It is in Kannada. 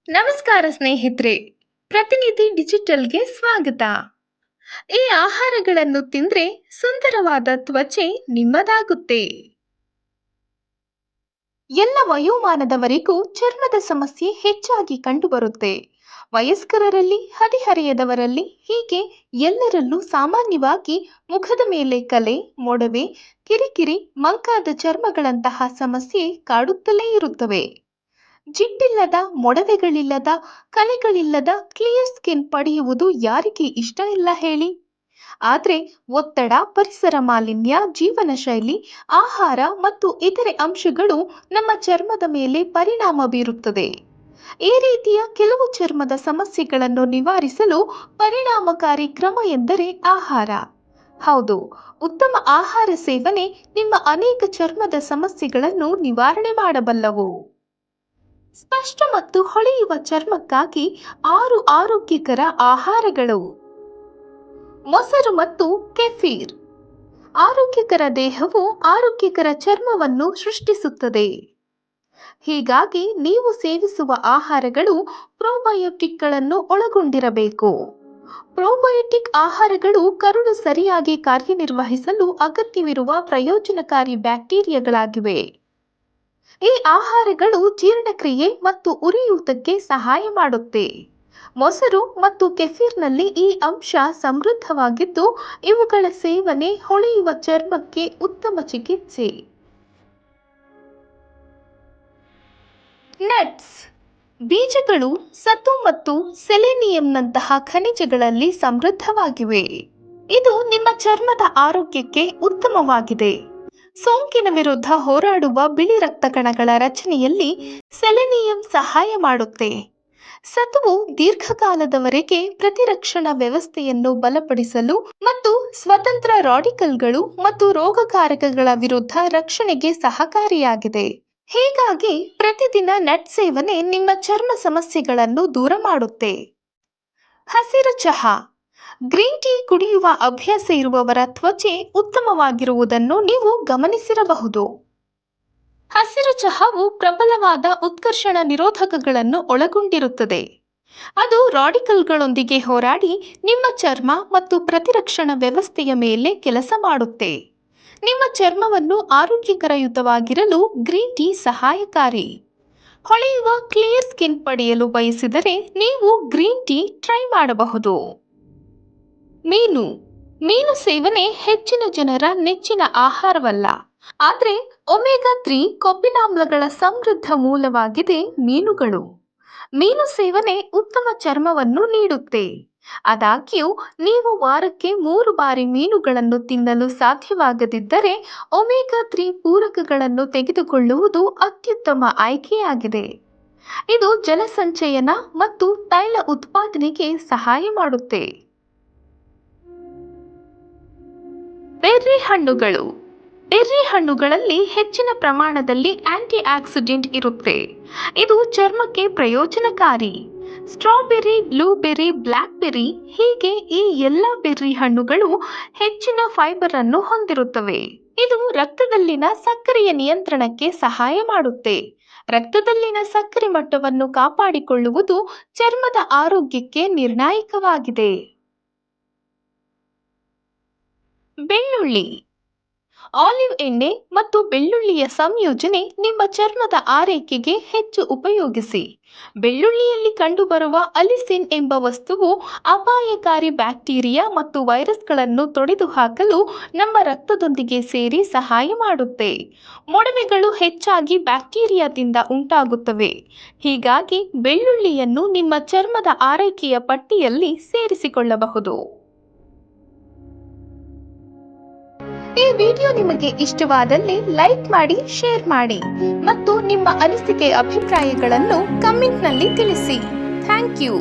ನಮಸ್ಕಾರ ಸ್ನೇಹಿತರೆ. ಪ್ರತಿನಿಧಿ ಡಿಜಿಟಲ್ಗೆ ಸ್ವಾಗತ. ಈ ಆಹಾರಗಳನ್ನು ತಿಂದ್ರೆ ಸುಂದರವಾದ ತ್ವಚೆ ನಿಮ್ಮದಾಗುತ್ತೆ. ಎಲ್ಲ ವಯೋಮಾನದವರಿಗೂ ಚರ್ಮದ ಸಮಸ್ಯೆ ಹೆಚ್ಚಾಗಿ ಕಂಡುಬರುತ್ತೆ. ವಯಸ್ಕರಲ್ಲಿ, ಹದಿಹರೆಯದವರಲ್ಲಿ, ಹೀಗೆ ಎಲ್ಲರಲ್ಲೂ ಸಾಮಾನ್ಯವಾಗಿ ಮುಖದ ಮೇಲೆ ಕಲೆ, ಮೊಡವೆ, ಕಿರಿಕಿರಿ, ಮಂಕಾದ ಚರ್ಮಗಳಂತಹ ಸಮಸ್ಯೆ ಕಾಡುತ್ತಲೇ ಇರುತ್ತವೆ. ಜಿಡ್ಡಿಲ್ಲದ, ಮೊಡವೆಗಳಿಲ್ಲದ, ಕಲೆಗಳಿಲ್ಲದ ಕ್ಲಿಯರ್ ಸ್ಕಿನ್ ಪಡೆಯುವುದು ಯಾರಿಗೆ ಇಷ್ಟ ಇಲ್ಲ ಹೇಳಿ. ಆದ್ರೆ ಒತ್ತಡ, ಪರಿಸರ ಮಾಲಿನ್ಯ, ಜೀವನ ಶೈಲಿ, ಆಹಾರ ಮತ್ತು ಇತರೆ ಅಂಶಗಳು ನಮ್ಮ ಚರ್ಮದ ಮೇಲೆ ಪರಿಣಾಮ ಬೀರುತ್ತದೆ. ಈ ರೀತಿಯ ಕೆಲವು ಚರ್ಮದ ಸಮಸ್ಯೆಗಳನ್ನು ನಿವಾರಿಸಲು ಪರಿಣಾಮಕಾರಿ ಕ್ರಮ ಎಂದರೆ ಆಹಾರ. ಹೌದು, ಉತ್ತಮ ಆಹಾರ ಸೇವನೆ ನಿಮ್ಮ ಅನೇಕ ಚರ್ಮದ ಸಮಸ್ಯೆಗಳನ್ನು ನಿವಾರಣೆ ಮಾಡಬಲ್ಲವು. ಸ್ಪಷ್ಟ ಮತ್ತು ಹೊಳೆಯುವ ಚರ್ಮಕ್ಕಾಗಿ 6 ಆರೋಗ್ಯಕರ ಆಹಾರಗಳು. ಮೊಸರು ಮತ್ತು ಕೆಫೀರ್. ಆರೋಗ್ಯಕರ ದೇಹವು ಆರೋಗ್ಯಕರ ಚರ್ಮವನ್ನು ಸೃಷ್ಟಿಸುತ್ತದೆ. ಹೀಗಾಗಿ ನೀವು ಸೇವಿಸುವ ಆಹಾರಗಳು ಪ್ರೋಬಯೋಟಿಕ್ಗಳನ್ನು ಒಳಗೊಂಡಿರಬೇಕು. ಪ್ರೋಬಯೋಟಿಕ್ ಆಹಾರಗಳು ಕರುಳು ಸರಿಯಾಗಿ ಕಾರ್ಯನಿರ್ವಹಿಸಲು ಅಗತ್ಯವಿರುವ ಪ್ರಯೋಜನಕಾರಿ ಬ್ಯಾಕ್ಟೀರಿಯಾಗಳಾಗಿವೆ. ಈ ಆಹಾರಗಳು ಜೀರ್ಣಕ್ರಿಯೆ ಮತ್ತು ಉರಿಯೂತಕ್ಕೆ ಸಹಾಯ ಮಾಡುತ್ತೆ. ಮೊಸರು ಮತ್ತು ಕೆಫೀರ್ನಲ್ಲಿ ಈ ಅಂಶ ಸಮೃದ್ಧವಾಗಿದ್ದು, ಇವುಗಳ ಸೇವನೆ ಹೊಳೆಯುವ ಚರ್ಮಕ್ಕೆ ಉತ್ತಮ ಚಿಕಿತ್ಸೆ. ನಟ್ಸ್. ಬೀಜಗಳು ಸತು ಮತ್ತು ಸೆಲೆನಿಯಂನಂತಹ ಖನಿಜಗಳಲ್ಲಿ ಸಮೃದ್ಧವಾಗಿವೆ. ಇದು ನಿಮ್ಮ ಚರ್ಮದ ಆರೋಗ್ಯಕ್ಕೆ ಉತ್ತಮವಾಗಿದೆ. ಸೋಂಕಿನ ವಿರುದ್ಧ ಹೋರಾಡುವ ಬಿಳಿ ರಕ್ತ ಕಣಗಳ ರಚನೆಯಲ್ಲಿ ಸೆಲೆನಿಯಂ ಸಹಾಯ ಮಾಡುತ್ತೆ. ಸತುವು ದೀರ್ಘಕಾಲದವರೆಗೆ ಪ್ರತಿರಕ್ಷಣಾ ವ್ಯವಸ್ಥೆಯನ್ನು ಬಲಪಡಿಸಲು ಮತ್ತು ಸ್ವತಂತ್ರ ರಾಡಿಕಲ್ಗಳು ಮತ್ತು ರೋಗಕಾರಕಗಳ ವಿರುದ್ಧ ರಕ್ಷಣೆಗೆ ಸಹಕಾರಿಯಾಗಿದೆ. ಹೀಗಾಗಿ ಪ್ರತಿದಿನ ನಟ್ ಸೇವನೆ ನಿಮ್ಮ ಚರ್ಮ ಸಮಸ್ಯೆಗಳನ್ನು ದೂರ ಮಾಡುತ್ತೆ. ಹಸಿರು ಚಹಾ. ಗ್ರೀನ್ ಟೀ ಕುಡಿಯುವ ಅಭ್ಯಾಸ ಇರುವವರ ತ್ವಚೆ ಉತ್ತಮವಾಗಿರುವುದನ್ನು ನೀವು ಗಮನಿಸಿರಬಹುದು. ಹಸಿರು ಚಹಾವು ಪ್ರಬಲವಾದ ಉತ್ಕರ್ಷಣ ನಿರೋಧಕಗಳನ್ನು ಒಳಗೊಂಡಿರುತ್ತದೆ. ಅದು ರಾಡಿಕಲ್ಗಳೊಂದಿಗೆ ಹೋರಾಡಿ ನಿಮ್ಮ ಚರ್ಮ ಮತ್ತು ಪ್ರತಿರಕ್ಷಣಾ ವ್ಯವಸ್ಥೆಯ ಮೇಲೆ ಕೆಲಸ ಮಾಡುತ್ತೆ. ನಿಮ್ಮ ಚರ್ಮವನ್ನು ಆರೋಗ್ಯಕರಯುತವಾಗಿರಲು ಗ್ರೀನ್ ಟೀ ಸಹಾಯಕಾರಿ. ಹೊಳೆಯುವ ಕ್ಲಿಯರ್ ಸ್ಕಿನ್ ಪಡೆಯಲು ಬಯಸಿದರೆ ನೀವು ಗ್ರೀನ್ ಟೀ ಟ್ರೈ ಮಾಡಬಹುದು. ಮೀನು ಸೇವನೆ ಹೆಚ್ಚಿನ ಜನರ ನೆಚ್ಚಿನ ಆಹಾರವಲ್ಲ. ಆದರೆ ಒಮೆಗಾ 3 ಕೊಬ್ಬಿನಾಮ್ಲಗಳ ಸಮೃದ್ಧ ಮೂಲವಾಗಿದೆ ಮೀನುಗಳು. ಮೀನು ಸೇವನೆ ಉತ್ತಮ ಚರ್ಮವನ್ನು ನೀಡುತ್ತೆ. ಆದಾಗ್ಯೂ ನೀವು ವಾರಕ್ಕೆ 3 ಬಾರಿ ಮೀನುಗಳನ್ನು ತಿನ್ನಲು ಸಾಧ್ಯವಾಗದಿದ್ದರೆ ಒಮೆಗಾ 3 ಪೂರಕಗಳನ್ನು ತೆಗೆದುಕೊಳ್ಳುವುದು ಅತ್ಯುತ್ತಮ ಆಯ್ಕೆಯಾಗಿದೆ. ಇದು ಜಲಸಂಚಯನ ಮತ್ತು ತೈಲ ಉತ್ಪಾದನೆಗೆ ಸಹಾಯ ಮಾಡುತ್ತೆ. ಬೆರ್ರಿ ಹಣ್ಣುಗಳು. ಬೆರ್ರಿ ಹಣ್ಣುಗಳಲ್ಲಿ ಹೆಚ್ಚಿನ ಪ್ರಮಾಣದಲ್ಲಿ ಆಂಟಿ ಆಕ್ಸಿಡೆಂಟ್ ಇರುತ್ತೆ. ಇದು ಚರ್ಮಕ್ಕೆ ಪ್ರಯೋಜನಕಾರಿ. ಸ್ಟ್ರಾಬೆರ್ರಿ, ಬ್ಲೂಬೆರ್ರಿ, ಬ್ಲ್ಯಾಕ್ಬೆರ್ರಿ, ಹೀಗೆ ಈ ಎಲ್ಲ ಬೆರ್ರಿ ಹಣ್ಣುಗಳು ಹೆಚ್ಚಿನ ಫೈಬರ್ ಅನ್ನು ಹೊಂದಿರುತ್ತವೆ. ಇದು ರಕ್ತದಲ್ಲಿನ ಸಕ್ಕರೆಯ ನಿಯಂತ್ರಣಕ್ಕೆ ಸಹಾಯ ಮಾಡುತ್ತೆ. ರಕ್ತದಲ್ಲಿನ ಸಕ್ಕರೆ ಮಟ್ಟವನ್ನು ಕಾಪಾಡಿಕೊಳ್ಳುವುದು ಚರ್ಮದ ಆರೋಗ್ಯಕ್ಕೆ ನಿರ್ಣಾಯಕವಾಗಿದೆ. ಬೆಳ್ಳುಳ್ಳಿ. ಆಲಿವ್ ಎಣ್ಣೆ ಮತ್ತು ಬೆಳ್ಳುಳ್ಳಿಯ ಸಂಯೋಜನೆ ನಿಮ್ಮ ಚರ್ಮದ ಆರೈಕೆಗೆ ಹೆಚ್ಚು ಉಪಯೋಗಿಸಿ. ಬೆಳ್ಳುಳ್ಳಿಯಲ್ಲಿ ಕಂಡುಬರುವ ಅಲಿಸಿನ್ ಎಂಬ ವಸ್ತುವು ಅಪಾಯಕಾರಿ ಬ್ಯಾಕ್ಟೀರಿಯಾ ಮತ್ತು ವೈರಸ್ಗಳನ್ನು ತೊಡೆದುಹಾಕಲು ನಮ್ಮ ರಕ್ತದೊಂದಿಗೆ ಸೇರಿ ಸಹಾಯ ಮಾಡುತ್ತೆ. ಮೊಡವೆಗಳು ಹೆಚ್ಚಾಗಿ ಬ್ಯಾಕ್ಟೀರಿಯಾದಿಂದ ಉಂಟಾಗುತ್ತವೆ. ಹೀಗಾಗಿ ಬೆಳ್ಳುಳ್ಳಿಯನ್ನು ನಿಮ್ಮ ಚರ್ಮದ ಆರೈಕೆಯ ಪಟ್ಟಿಯಲ್ಲಿ ಸೇರಿಸಿಕೊಳ್ಳಬಹುದು. ಈ ವಿಡಿಯೋ ನಿಮಗೆ ಇಷ್ಟವಾದಲ್ಲಿ ಲೈಕ್ ಮಾಡಿ, ಶೇರ್ ಮಾಡಿ ಮತ್ತು ನಿಮ್ಮ ಅನಿಸಿಕೆ ಅಭಿಪ್ರಾಯಗಳನ್ನು ಕಮೆಂಟ್ನಲ್ಲಿ ತಿಳಿಸಿ. Thank you.